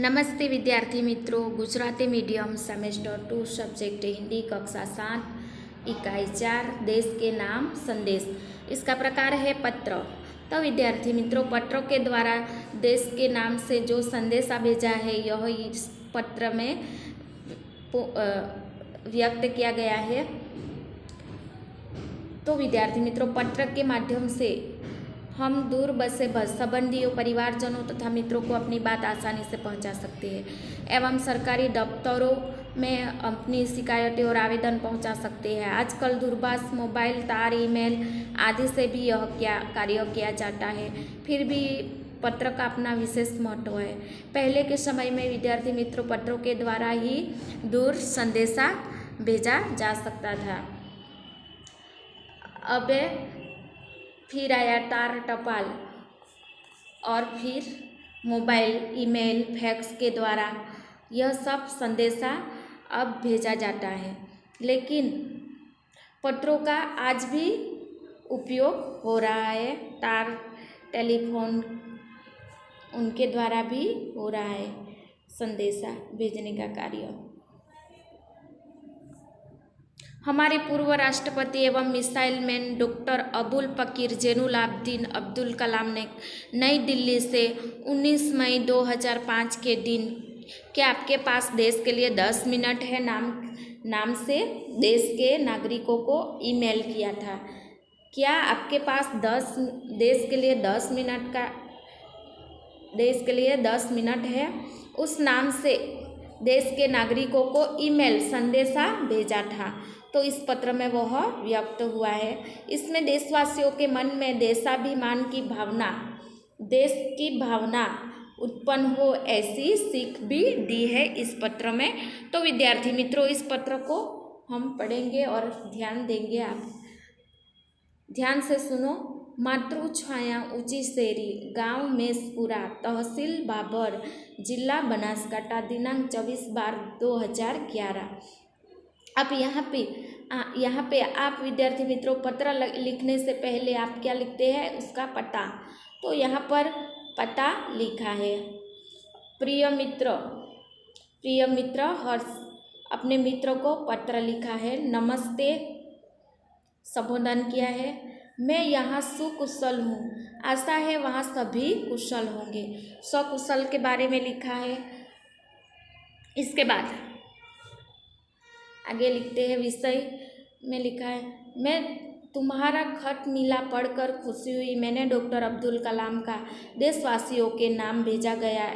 નમસ્તે विद्यार्थी मित्रों, Gujarati medium semester 2 subject Hindi कक्षा 7 इकाई 4 देश के नाम संदेश। इसका प्रकार है पत्र। तो विद्यार्थी मित्रों, पत्रों के द्वारा देश के नाम से जो संदेशा भेजा है यह इस पत्र में व्यक्त किया गया है। तो विद्यार्थी मित्रों, पत्र के माध्यम से हम दूर बसे संबंधियों, परिवारजनों तथा मित्रों को अपनी बात आसानी से पहुंचा सकते हैं एवं सरकारी दफ्तरों में अपनी शिकायतें और आवेदन पहुंचा सकते हैं। आजकल दूरभाष, मोबाइल, तार, ईमेल आदि से भी यह कार्य किया जाता है। फिर भी पत्र का अपना विशेष महत्व है। पहले के समय में विद्यार्थी मित्रों पत्रों के द्वारा ही दूर संदेशा भेजा जा सकता था। अब फिर आया तार, टपाल और फिर मोबाइल, ईमेल, फैक्स के द्वारा यह सब संदेशा अब भेजा जाता है। लेकिन पत्रों का आज भी उपयोग हो रहा है। तार, टेलीफोन उनके द्वारा भी हो रहा है संदेशा भेजने का कार्य। हमारे पूर्व राष्ट्रपति एवं मिसाइल मैन डॉक्टर अबुल फकीर जैनुलाब्दीन अब्दुल कलाम ने नई दिल्ली से 19 मई 2005 के दिन क्या आपके पास देश के लिए 10 मिनट है नाम से देश के नागरिकों को ईमेल किया था। क्या आपके पास देश के लिए 10 मिनट है, उस नाम से देश के नागरिकों को ईमेल संदेशा भेजा था। तो इस पत्र में वह व्यक्त हुआ है। इसमें देशवासियों के मन में देशाभिमान की भावना, देश की भावना उत्पन्न हो, ऐसी सीख भी दी है इस पत्र में। तो विद्यार्थी मित्रों, इस पत्र को हम पढ़ेंगे और ध्यान देंगे। आप ध्यान से सुनो। मातृ छाया ऊंची शेरी, गांव मेसपुरा, तहसील बाबर, जिला बनासकांठा, दिनांक 24/12/2011। अब यहाँ पे आप विद्यार्थी मित्रों पत्र लिखने से पहले आप क्या लिखते हैं, उसका पता। तो यहाँ पर पता लिखा है। प्रिय मित्र हर्ष अपने मित्र को पत्र लिखा है। नमस्ते संबोधन किया है। मैं यहाँ सुकुशल हूँ, आशा है वहाँ सभी कुशल होंगे। सकुशल के बारे में लिखा है। इसके बाद आगे लिखते हैं। विषय में लिखा है, मैं तुम्हारा खत मिला, पढ़कर खुशी हुई। मैंने डॉक्टर अब्दुल कलाम का देशवासियों के नाम भेजा गया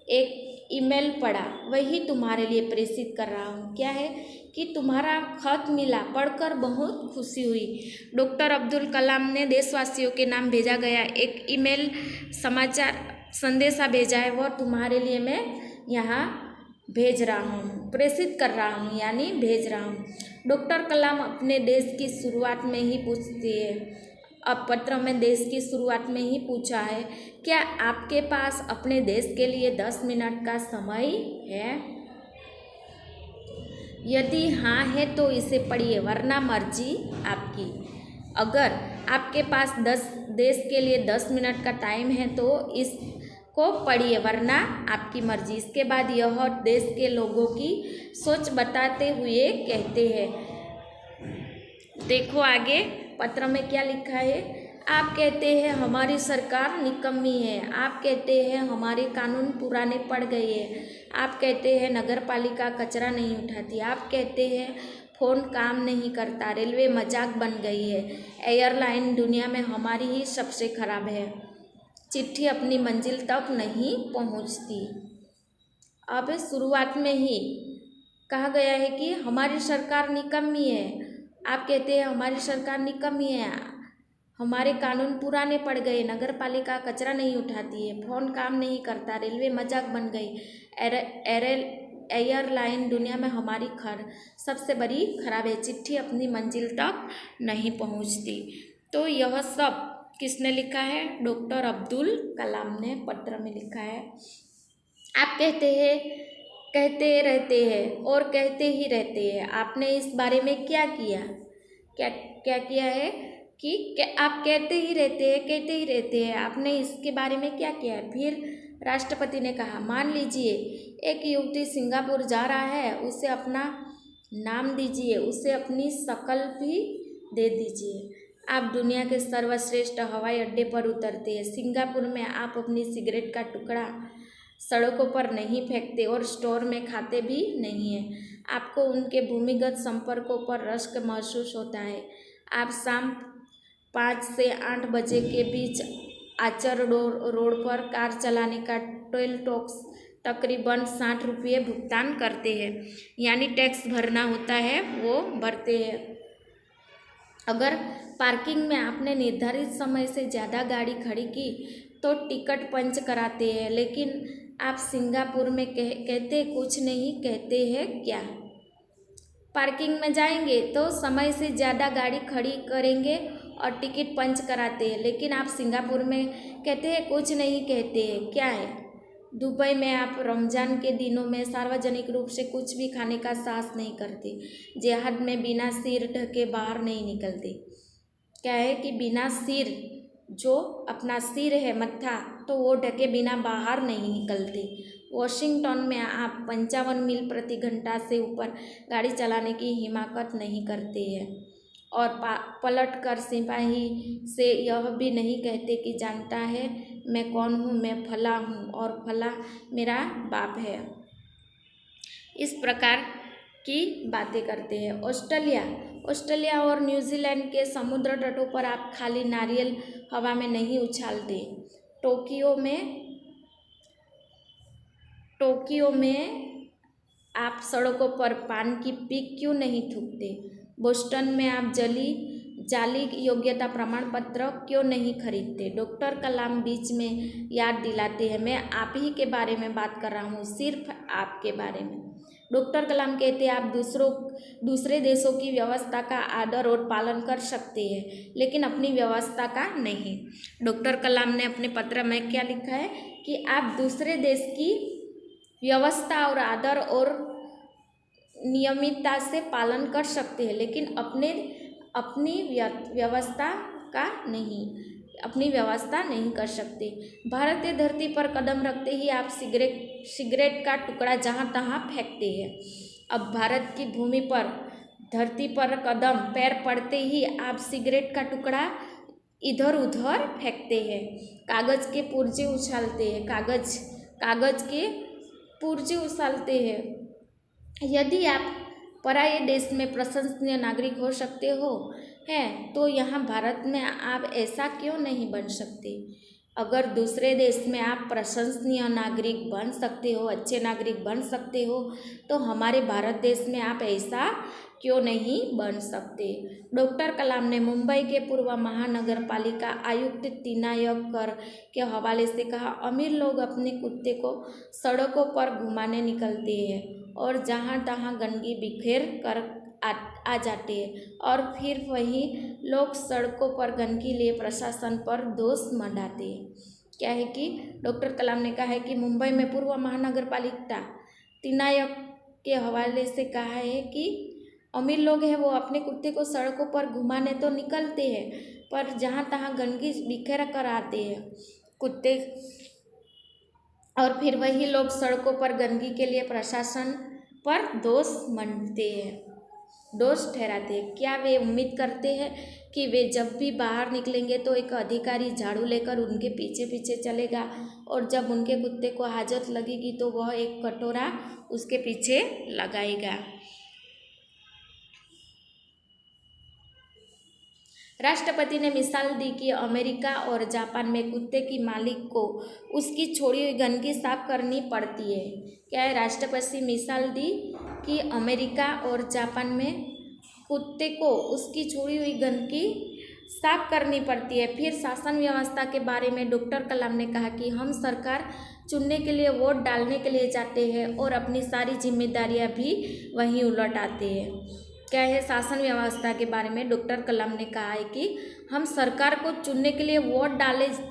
एक ईमेल पढ़ा, वही तुम्हारे लिए प्रेषित कर रहा हूँ। क्या है कि तुम्हारा खत मिला, पढ़कर बहुत खुशी हुई। डॉक्टर अब्दुल कलाम ने देशवासियों के नाम भेजा गया एक ईमेल समाचार संदेशा भेजा है, वह तुम्हारे लिए मैं यहाँ भेज रहा हूँ, प्रेषित कर रहा हूँ, यानी भेज रहा हूँ। डॉक्टर कलाम अपने देश की शुरुआत में ही पूछती है। अब पत्र में देश की शुरुआत में ही पूछा है, क्या आपके पास अपने देश के लिए 10 मिनट का समय है? यदि हाँ है तो इसे पढ़िए, वरना मर्जी आपकी। अगर आपके पास देश के लिए 10 मिनट का टाइम है तो इसको पढ़िए, वरना आपकी मर्जी। इसके बाद यह देश के लोगों की सोच बताते हुए कहते हैं। देखो आगे पत्र में क्या लिखा है। आप कहते हैं हमारी सरकार निकम्मी है। आप कहते हैं हमारे कानून पुराने पड़ गए हैं। आप कहते हैं नगर पालिका कचरा नहीं उठाती। आप कहते हैं फ़ोन काम नहीं करता। रेलवे मजाक बन गई है। एयरलाइन दुनिया में हमारी ही सबसे खराब है। चिट्ठी अपनी मंजिल तक नहीं पहुंचती। अब शुरुआत में ही कहा गया है कि हमारी सरकार निकम्मी है। आप कहते हैं हमारी सरकार निकम्मी है, हमारे कानून पुराने पड़ गए, नगर पालिका कचरा नहीं उठाती है, फ़ोन काम नहीं करता, रेलवे मजाक बन गई, एयरलाइन दुनिया में हमारी सबसे बड़ी खराब है, चिट्ठी अपनी मंजिल तक नहीं पहुंचती। तो यह सब किसने लिखा है? डॉक्टर अब्दुल कलाम ने पत्र में लिखा है। आप कहते रहते हैं और कहते ही रहते हैं। आपने इस बारे में क्या किया? क्या किया है कि आप कहते ही रहते हैं, आपने इसके बारे में क्या किया है? फिर राष्ट्रपति ने कहा, मान लीजिए एक युवती सिंगापुर जा रहा है, उसे अपना नाम दीजिए, उसे अपनी शक्ल भी दे दीजिए। आप दुनिया के सर्वश्रेष्ठ हवाई अड्डे पर उतरते हैं। सिंगापुर में आप अपनी सिगरेट का टुकड़ा सड़कों पर नहीं फेंकते और स्टोर में खाते भी नहीं हैं। आपको उनके भूमिगत संपर्कों पर रश्क महसूस होता है। आप शाम 5 से 8 बजे के बीच आचर रोड पर कार चलाने का टोल टैक्स तकरीबन 60 रुपये भुगतान करते हैं, यानी टैक्स भरना होता है वो भरते हैं। अगर पार्किंग में आपने निर्धारित समय से ज़्यादा गाड़ी खड़ी की तो टिकट पंच कराते हैं, लेकिन आप सिंगापुर में कहते कुछ नहीं कहते हैं क्या? पार्किंग में जाएंगे तो समय से ज़्यादा गाड़ी खड़ी करेंगे और टिकट पंच कराते हैं, लेकिन आप सिंगापुर में कहते हैं कुछ नहीं कहते हैं क्या है? दुबई में आप रमज़ान के दिनों में सार्वजनिक रूप से कुछ भी खाने का साहस नहीं करते। जिहाद में बिना सिर ढके बाहर नहीं निकलते। क्या है कि बिना सिर, जो अपना सिर है मत्था, तो वो ढके बिना बाहर नहीं निकलते। वॉशिंगटन में आप 55 मील प्रति घंटा से ऊपर गाड़ी चलाने की हिम्मत नहीं करते हैं और पलट कर सिपाही से यह भी नहीं कहते कि जानता है मैं कौन हूँ, मैं फला हूँ और फला मेरा बाप है। इस प्रकार की बातें करते हैं। ऑस्ट्रेलिया और न्यूजीलैंड के समुद्र तटों पर आप खाली नारियल हवा में नहीं उछालते। टोक्यो में आप सड़कों पर पान की पीक क्यों नहीं थूकते? बोस्टन में आप जाली योग्यता प्रमाण पत्र क्यों नहीं खरीदते? डॉक्टर कलाम बीच में याद दिलाते हैं, मैं आप ही के बारे में बात कर रहा हूँ, सिर्फ आपके बारे में। डॉक्टर कलाम कहते हैं आप दूसरे देशों की व्यवस्था का आदर और पालन कर सकते हैं, लेकिन अपनी व्यवस्था का नहीं। डॉक्टर कलाम ने अपने पत्र में क्या लिखा है कि आप दूसरे देश की व्यवस्था और आदर और नियमितता से पालन कर सकते हैं, लेकिन अपनी व्यवस्था नहीं कर सकते। भारतीय धरती पर कदम रखते ही आप सिगरेट का टुकड़ा जहाँ तहाँ फेंकते हैं। अब भारत की भूमि पर, धरती पर पैर पड़ते ही आप सिगरेट का टुकड़ा इधर उधर फेंकते हैं, कागज़ के पुर्जे उछालते हैं। यदि आप पराये देश में प्रशंसनीय नागरिक हो सकते हो हैं, तो यहाँ भारत में आप ऐसा क्यों नहीं बन सकते? अगर दूसरे देश में आप प्रशंसनीय नागरिक बन सकते हो, अच्छे नागरिक बन सकते हो, तो हमारे भारत देश में आप ऐसा क्यों नहीं बन सकते? डॉक्टर कलाम ने मुंबई के पूर्व महानगर पालिका आयुक्त तिनायकर के हवाले से कहा, अमीर लोग अपने कुत्ते को सड़कों पर घुमाने निकलते हैं और जहाँ तहाँ गंदगी बिखेर कर आ जाते हैं और फिर वही लोग सड़कों पर गंदगी लिए प्रशासन पर दोष मंडाते हैं। क्या है कि डॉक्टर कलाम ने कहा है कि मुंबई में पूर्व महानगर पालिका तिनायक के हवाले से कहा है कि अमीर लोग हैं वो अपने कुत्ते को सड़कों पर घुमाने तो निकलते हैं, पर जहाँ तहाँ गंदगी बिखेर कर आते हैं कुत्ते, और फिर वही लोग सड़कों पर गंदगी के लिए प्रशासन पर दोष ठहराते हैं। क्या वे उम्मीद करते हैं कि वे जब भी बाहर निकलेंगे तो एक अधिकारी झाड़ू लेकर उनके पीछे पीछे चलेगा और जब उनके कुत्ते को हाजत लगेगी तो वह एक कटोरा उसके पीछे लगाएगा? राष्ट्रपति ने मिसाल दी कि अमेरिका और जापान में कुत्ते की मालिक को उसकी छोड़ी हुई गंदगी साफ करनी पड़ती है। क्या है? राष्ट्रपति मिसाल दी कि अमेरिका और जापान में कुत्ते को उसकी छोड़ी हुई गंदगी साफ करनी पड़ती है। फिर शासन व्यवस्था के बारे में डॉक्टर कलाम ने कहा कि हम सरकार चुनने के लिए वोट डालने के लिए जाते हैं और अपनी सारी जिम्मेदारियां भी वहीं उलट आते हैं। क्या है? शासन व्यवस्था के बारे में डॉक्टर कलाम ने कहा है कि हम सरकार को चुनने के लिए वोट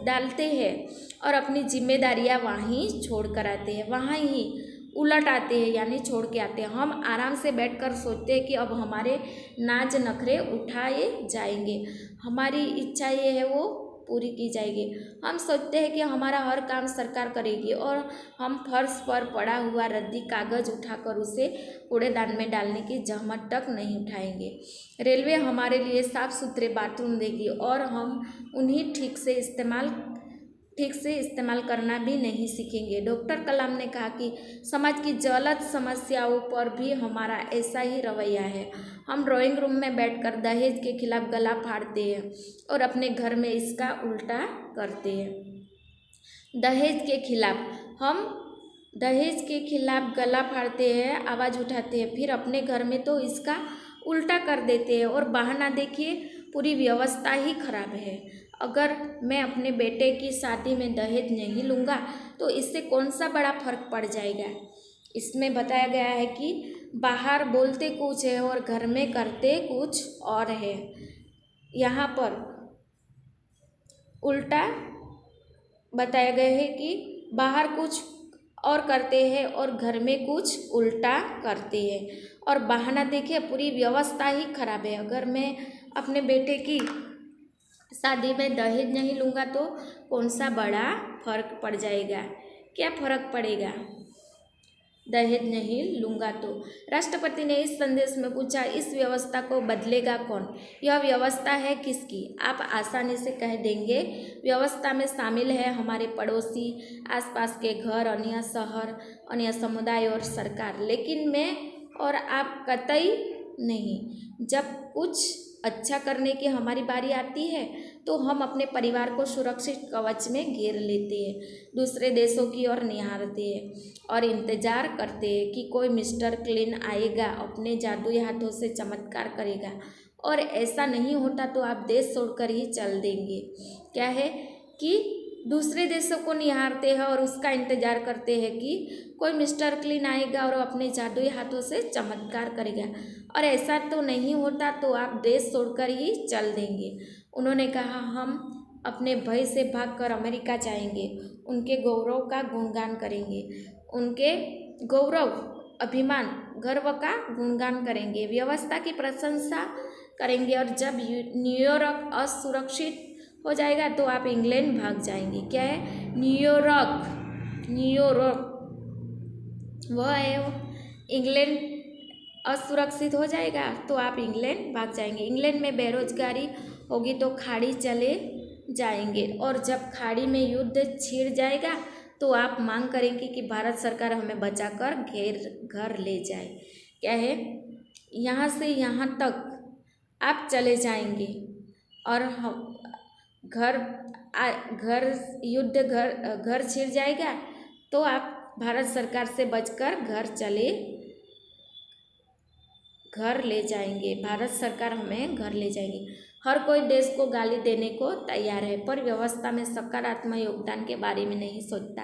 डालते हैं और अपनी जिम्मेदारियां वहीं छोड़ कर आते हैं, वहाँ ही उलट आते हैं, यानी छोड़ के आते हैं। हम आराम से बैठकर सोचते हैं कि अब हमारे नाज नखरे उठाए जाएंगे, हमारी इच्छा ये है वो पूरी की जाएगी। हम सोचते हैं कि हमारा हर काम सरकार करेगी और हम फर्श पर पड़ा हुआ रद्दी कागज़ उठाकर उसे कूड़ेदान में डालने की जहमत तक नहीं उठाएंगे। रेलवे हमारे लिए साफ़ सुथरे बाथरूम देगी और हम उन्हें ठीक से इस्तेमाल करना भी नहीं सीखेंगे। डॉक्टर कलाम ने कहा कि समाज की ज्वलंत समस्याओं पर भी हमारा ऐसा ही रवैया है। हम ड्राइंग रूम में बैठकर दहेज के खिलाफ गला फाड़ते हैं और अपने घर में इसका उल्टा करते हैं। हम दहेज के खिलाफ गला फाड़ते हैं, आवाज़ उठाते हैं, फिर अपने घर में तो इसका उल्टा कर देते हैं और बहाना देखिए, पूरी व्यवस्था ही खराब है। अगर मैं अपने बेटे की शादी में दहेज नहीं लूँगा तो इससे कौन सा बड़ा फर्क पड़ जाएगा। इसमें बताया गया है कि बाहर बोलते कुछ है और घर में करते कुछ और है। यहाँ पर उल्टा बताया गया है कि बाहर कुछ और करते हैं और घर में कुछ उल्टा करते हैं और बहाना देखिए, पूरी व्यवस्था ही खराब है। अगर मैं अपने बेटे की शादी में दहेज नहीं लूँगा तो कौन सा बड़ा फर्क पड़ जाएगा, क्या फ़र्क पड़ेगा दहेज नहीं लूँगा तो। राष्ट्रपति ने इस संदेश में पूछा, इस व्यवस्था को बदलेगा कौन? यह व्यवस्था है किसकी? आप आसानी से कह देंगे, व्यवस्था में शामिल है हमारे पड़ोसी, आसपास के घर, अन्य शहर, अन्य समुदाय और सरकार। लेकिन मैं और आप कतई नहीं। जब कुछ अच्छा करने की हमारी बारी आती है तो हम अपने परिवार को सुरक्षित कवच में घेर लेते हैं, दूसरे देशों की ओर निहारते हैं और इंतज़ार करते हैं कि कोई मिस्टर क्लीन आएगा, अपने जादुई हाथों से चमत्कार करेगा। और ऐसा नहीं होता तो आप देश छोड़कर ही चल देंगे। क्या है कि दूसरे देशों को निहारते हैं और उसका इंतज़ार करते हैं कि कोई मिस्टर क्लीन आएगा और अपने जादुई हाथों से चमत्कार करेगा। और ऐसा तो नहीं होता तो आप देश छोड़कर ही चल देंगे। उन्होंने कहा, हम अपने भय से भागकर अमेरिका जाएंगे, उनके गौरव का गुणगान करेंगे, उनके गौरव, अभिमान, गर्व का गुणगान करेंगे, व्यवस्था की प्रशंसा करेंगे। और जब न्यूयॉर्क असुरक्षित हो जाएगा तो आप इंग्लैंड भाग जाएंगे। क्या है? न्यूयॉर्क वह है, वो इंग्लैंड असुरक्षित हो जाएगा तो आप इंग्लैंड भाग जाएंगे। इंग्लैंड में बेरोजगारी होगी तो खाड़ी चले जाएंगे और जब खाड़ी में युद्ध छिड़ जाएगा तो आप मांग करेंगे कि भारत सरकार हमें बचाकर घर ले जाए। क्या है? यहाँ से यहाँ तक आप चले जाएंगे और हम घर छिड़ जाएगा तो आप भारत सरकार से बचकर घर ले जाएंगे, भारत सरकार हमें घर ले जाएगी। हर कोई देश को गाली देने को तैयार है पर व्यवस्था में सकारात्मक योगदान के बारे में नहीं सोचता।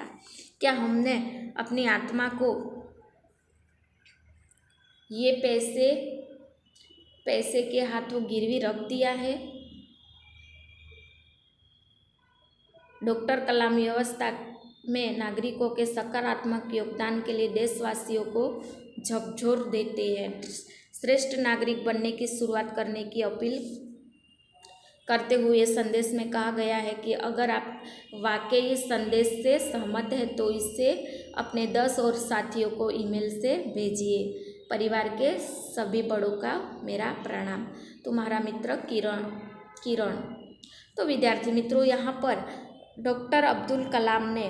क्या हमने अपनी आत्मा को ये पैसे के हाथों गिरवी रख दिया है? डॉक्टर कलाम व्यवस्था में नागरिकों के सकारात्मक योगदान के लिए देशवासियों को झकझोर देते हैं। श्रेष्ठ नागरिक बनने की शुरुआत करने की अपील करते हुए संदेश में कहा गया है कि अगर आप वाकई इस संदेश से सहमत हैं तो इसे अपने 10 और साथियों को ईमेल से भेजिए। परिवार के सभी बड़ों का मेरा प्रणाम, तुम्हारा मित्र किरण। तो विद्यार्थी मित्रों, यहाँ पर डॉक्टर अब्दुल कलाम ने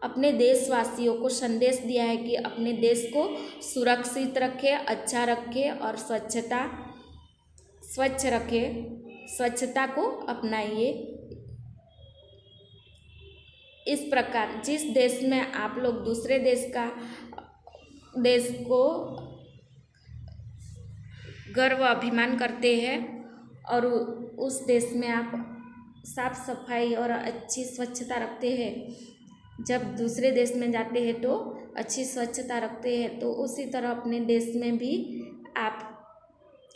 अपने देशवासियों को संदेश दिया है कि अपने देश को सुरक्षित रखें, अच्छा रखें और स्वच्छ रखें, स्वच्छता को अपनाइए। इस प्रकार जिस देश में आप लोग दूसरे देश को गर्व अभिमान करते हैं और उस देश में आप साफ सफाई और अच्छी स्वच्छता रखते हैं, जब दूसरे देश में जाते हैं तो अच्छी स्वच्छता रखते हैं, तो उसी तरह अपने देश में भी आप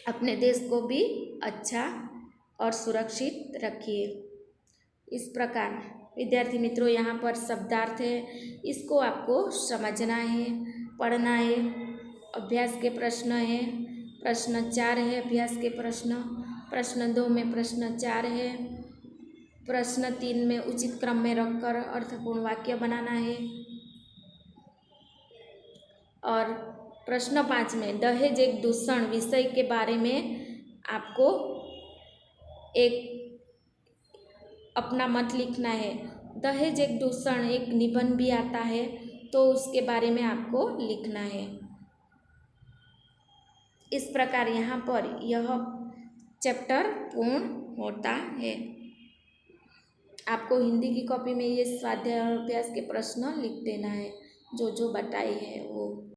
अपने देश को भी अच्छा और सुरक्षित रखिए। इस प्रकार विद्यार्थी मित्रों, यहाँ पर शब्दार्थ है, इसको आपको समझना है, पढ़ना है। अभ्यास के प्रश्न है, प्रश्न 4 है अभ्यास के प्रश्न 2 में प्रश्न 4 है। प्रश्न 3 में उचित क्रम में रखकर अर्थपूर्ण वाक्य बनाना है। और प्रश्न 5 में दहेज एक दूषण विषय के बारे में आपको एक अपना मत लिखना है। दहेज एक दूषण एक निबंध भी आता है, तो उसके बारे में आपको लिखना है। इस प्रकार यहाँ पर यह चैप्टर पूर्ण होता है। आपको हिंदी की कॉपी में ये स्वाध्याय और अभ्यास के प्रश्न लिख देना है, जो जो बताई है वो।